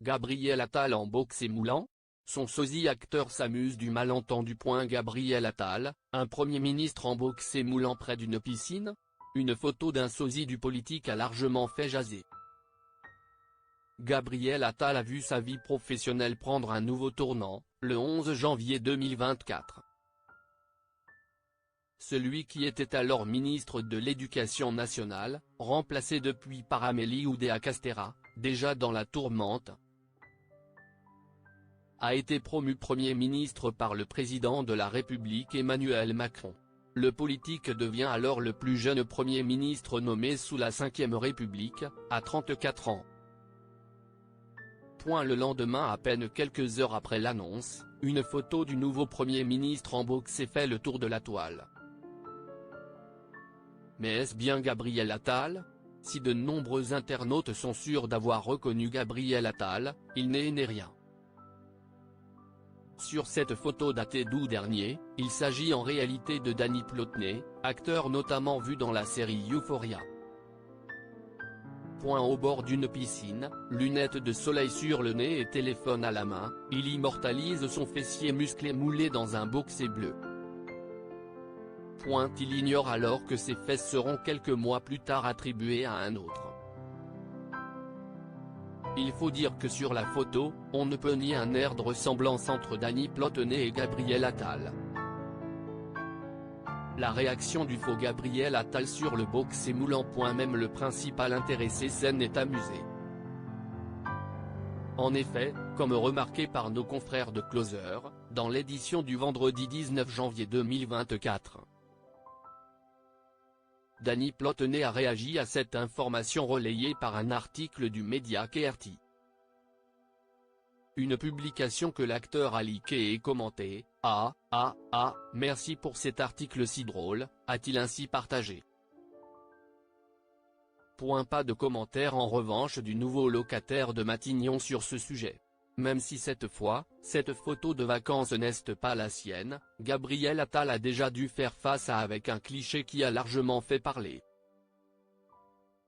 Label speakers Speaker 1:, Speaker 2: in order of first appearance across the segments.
Speaker 1: Gabriel Attal en boxe moulant? Son sosie acteur s'amuse du malentendu. Gabriel Attal, un Premier ministre en boxe moulant près d'une piscine? Une photo d'un sosie du politique a largement fait jaser. Gabriel Attal a vu sa vie professionnelle prendre un nouveau tournant, le 11 janvier 2024. Celui qui était alors ministre de l'Éducation nationale, remplacé depuis par Amélie Oudéa-Castéra, déjà dans la tourmente, a été promu Premier ministre par le président de la République Emmanuel Macron. Le politique devient alors le plus jeune Premier ministre nommé sous la Ve République, à 34 ans. Le lendemain, à peine quelques heures après l'annonce, une photo du nouveau Premier ministre en boxe fait le tour de la toile. Mais est-ce bien Gabriel Attal? Si de nombreux internautes sont sûrs d'avoir reconnu Gabriel Attal, il n'est rien. Sur cette photo datée d'août dernier, il s'agit en réalité de Danny Plotnet, acteur notamment vu dans la série Euphoria. Au bord d'une piscine, lunettes de soleil sur le nez et téléphone à la main, il immortalise son fessier musclé moulé dans un boxer bleu. Il ignore alors que ses fesses seront quelques mois plus tard attribuées à un autre. Il faut dire que sur la photo, on ne peut nier un air de ressemblance entre Danny Plotnet et Gabriel Attal. La réaction du faux Gabriel Attal sur le boxe moulant. Même le principal intéressé s'en est amusé. En effet, comme remarqué par nos confrères de Closer, dans l'édition du vendredi 19 janvier 2024. Danny Plotnet a réagi à cette information relayée par un article du média KRT. Une publication que l'acteur a liké et commenté. Merci pour cet article si drôle, a-t-il ainsi partagé. Pas de commentaire en revanche du nouveau locataire de Matignon sur ce sujet. Même si cette fois, cette photo de vacances n'est pas la sienne, Gabriel Attal a déjà dû faire face avec un cliché qui a largement fait parler.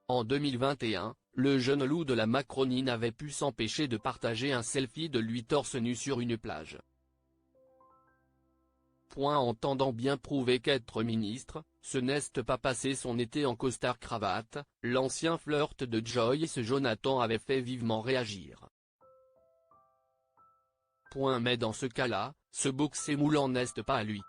Speaker 1: En 2021, le jeune loup de la Macronie n'avait pu s'empêcher de partager un selfie de lui torse nu sur une plage. Entendant bien prouver qu'être ministre, ce n'est pas passer son été en costard-cravate, l'ancien flirt de Joyce Jonathan avait fait vivement réagir. Mais dans ce cas-là, ce boxer moulant n'est pas à lui.